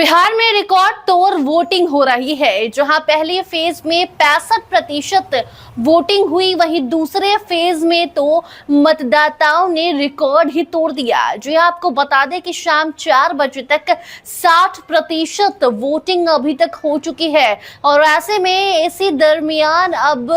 बिहार में रिकॉर्ड तोड़ वोटिंग हो रही है। जहां पहले फेज में 65% वोटिंग हुई, वहीं दूसरे फेज में तो मतदाताओं ने रिकॉर्ड ही तोड़ दिया। जो आपको बता दें कि शाम 4 बजे तक 60% वोटिंग अभी तक हो चुकी है। और ऐसे में इसी दरमियान अब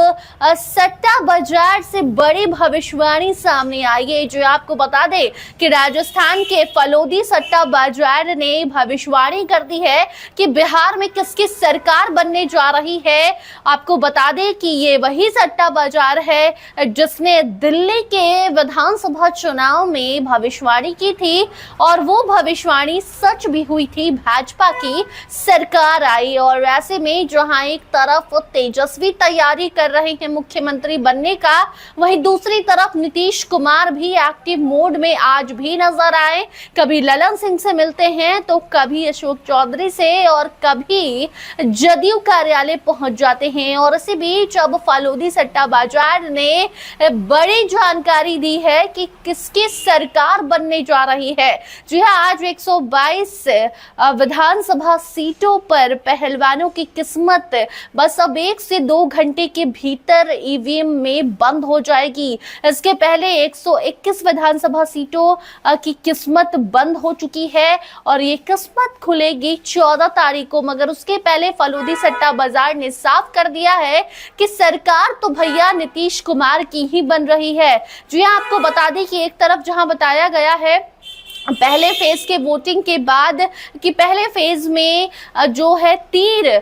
सट्टा बाजार से बड़ी भविष्यवाणी सामने आई है। जो आपको बता दें कि राजस्थान के फलोदी सट्टा बाजार ने भविष्यवाणी कर दी है कि बिहार में किसकी सरकार बनने जा रही है। आपको बता दें कि ये वही सट्टा बाजार है जिसने दिल्ली के विधानसभा चुनाव में भविष्यवाणी की थी और वो भविष्यवाणी सच भी हुई थी। भाजपा की सरकार आई और ऐसे में जहां एक तरफ तेजस्वी तैयारी कर रहे हैं मुख्यमंत्री बनने का, वहीं दूसरी तरफ नीतीश कुमार भी एक्टिव मोड में आज भी नजर आए। कभी ललन सिंह से मिलते हैं तो कभी अशोक चौधरी से और कभी जदयू कार्यालय पहुंच जाते हैं। और इसी बीच अब फलोदी सट्टा बाजार ने बड़ी जानकारी दी है कि किसकी सरकार बनने जा रही है। जी हां, आज 122 विधानसभा सीटों पर पहलवानों की किस्मत बस अब 1 से 2 घंटे के भीतर ईवीएम में बंद हो जाएगी। इसके पहले 121 विधानसभा सीटों की किस्मत बंद हो चुकी है और ये किस्मत खुलेगी 14 तारीख को। मगर उसके पहले फलोदी सट्टा बाजार ने साफ कर दिया है कि सरकार तो भैया नीतीश कुमार की ही बन रही है। जी आपको बता दें कि एक तरफ जहां बताया गया है पहले फेज के वोटिंग के बाद कि पहले फेज में जो है तीर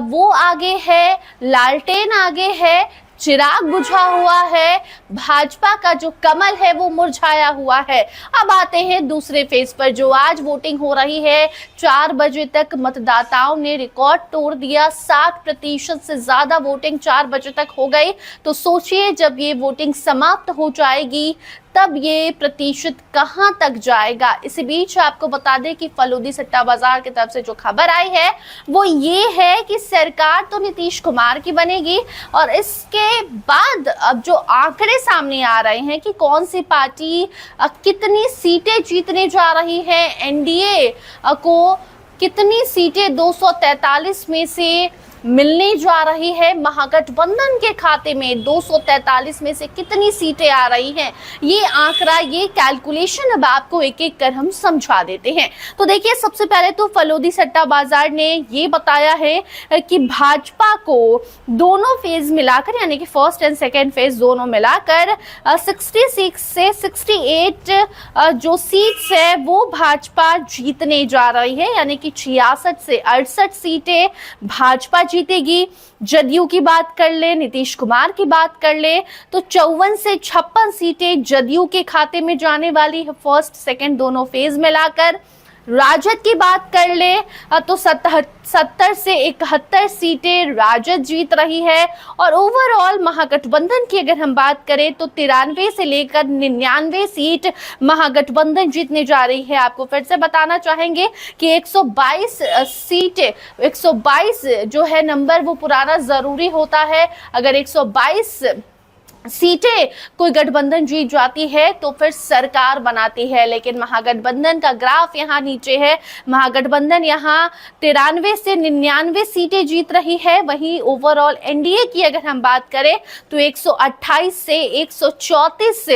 वो आगे है, लालटेन आगे है, चिराग बुझा हुआ है, भाजपा का जो कमल है वो मुरझाया हुआ है। अब आते हैं दूसरे फेज पर जो आज वोटिंग हो रही है। 4 बजे तक मतदाताओं ने रिकॉर्ड तोड़ दिया। 60% से ज्यादा वोटिंग 4 बजे तक हो गई। तो सोचिए जब ये वोटिंग समाप्त हो जाएगी तब ये प्रतिशत कहां तक जाएगा। इसी बीच आपको बता दें कि फलोदी सट्टा बाजार की तरफ से जो खबर आई है वो ये है कि सरकार तो नीतीश कुमार की बनेगी। और इसके बाद अब जो आंकड़े सामने आ रहे हैं कि कौन सी पार्टी कितनी सीटें जीतने जा रही है, एनडीए को कितनी सीटें 243 में से मिलने जा रही है, महागठबंधन के खाते में 243 में से कितनी सीटें आ रही हैं, ये आंकड़ा, ये कैलकुलेशन अब आपको एक एक कर हम समझा देते हैं। तो देखिए, सबसे पहले तो फलोदी सट्टा बाजार ने ये बताया है कि भाजपा को दोनों फेज मिलाकर यानी कि फर्स्ट एंड सेकेंड फेज दोनों मिलाकर 66 से 68 जो सीट्स है वो भाजपा जीतने जा रही है। यानी कि 66 से 68 सीटें भाजपा जीतेगी। जदयू की बात कर ले, नीतीश कुमार की बात कर ले तो 54 से 56 सीटें जदयू के खाते में जाने वाली है फर्स्ट सेकंड दोनों फेज मिलाकर। राजद की बात कर ले तो 70 से 71 सीटें राजद जीत रही है। और ओवरऑल महागठबंधन की अगर हम बात करें तो 93 से लेकर 99 सीट महागठबंधन जीतने जा रही है। आपको फिर से बताना चाहेंगे कि 122 सीटें, 122 जो है नंबर वो पुराना जरूरी होता है। अगर 122 सीटें कोई गठबंधन जीत जाती है तो फिर सरकार बनाती है। लेकिन महागठबंधन का ग्राफ यहाँ नीचे है। महागठबंधन यहाँ 93 से 99 सीटें जीत रही है। वहीं ओवरऑल एनडीए की अगर हम बात करें तो 128 से 134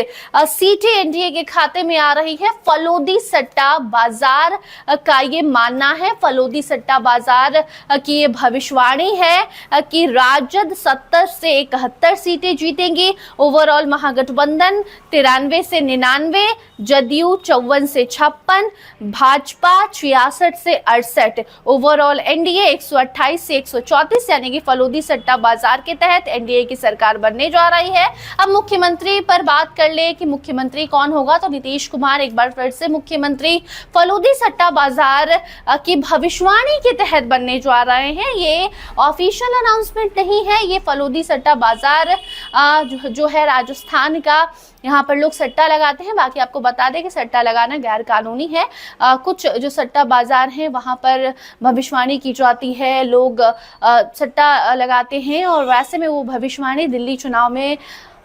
सीटें एनडीए के खाते में आ रही है। फलोदी सट्टा बाजार का ये मानना है, फलोदी सट्टा बाजार की ये भविष्यवाणी है कि राजद 70 से 71 सीटें जीतेंगी। ओवरऑल महागठबंधन 93 से 99, जदयू 54 से 56, भाजपा 66 से 68, ओवरऑल एनडीए 128 से 134 यानी कि फलोदी सट्टा बाजार के तहत एनडीए की सरकार बनने जा रही है। अब मुख्यमंत्री पर बात कर ले कि मुख्यमंत्री कौन होगा तो नीतीश कुमार एक बार फिर से मुख्यमंत्री फलोदी सट्टा बाजार की भविष्यवाणी के तहत बनने जा रहे हैं। ये ऑफिशियल अनाउंसमेंट नहीं है, ये फलोदी सट्टा बाजार जो है राजस्थान का, यहाँ पर लोग सट्टा लगाते हैं। बाकी आपको बता दें कि सट्टा लगाना गैर कानूनी है। कुछ जो सट्टा बाजार हैं वहाँ पर भविष्यवाणी की जाती है, लोग सट्टा लगाते हैं और वैसे में वो भविष्यवाणी दिल्ली चुनाव में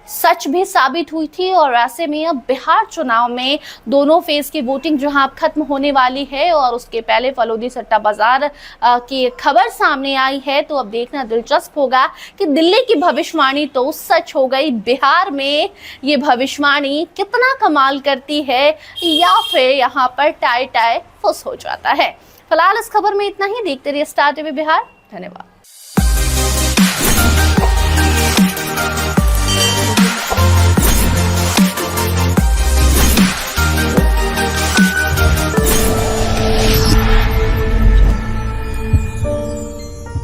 सच भी साबित हुई थी। और ऐसे में अब बिहार चुनाव में दोनों फेज की वोटिंग जहां अब खत्म होने वाली है और उसके पहले फलोदी सट्टा बाजार की खबर सामने आई है, तो अब देखना दिलचस्प होगा कि दिल्ली की भविष्यवाणी तो सच हो गई, बिहार में ये भविष्यवाणी कितना कमाल करती है या फिर यहाँ पर टाई टाई फुस हो जाता है। फिलहाल इस खबर में इतना ही। देखते रहिए स्टार टीवी बिहार। धन्यवाद।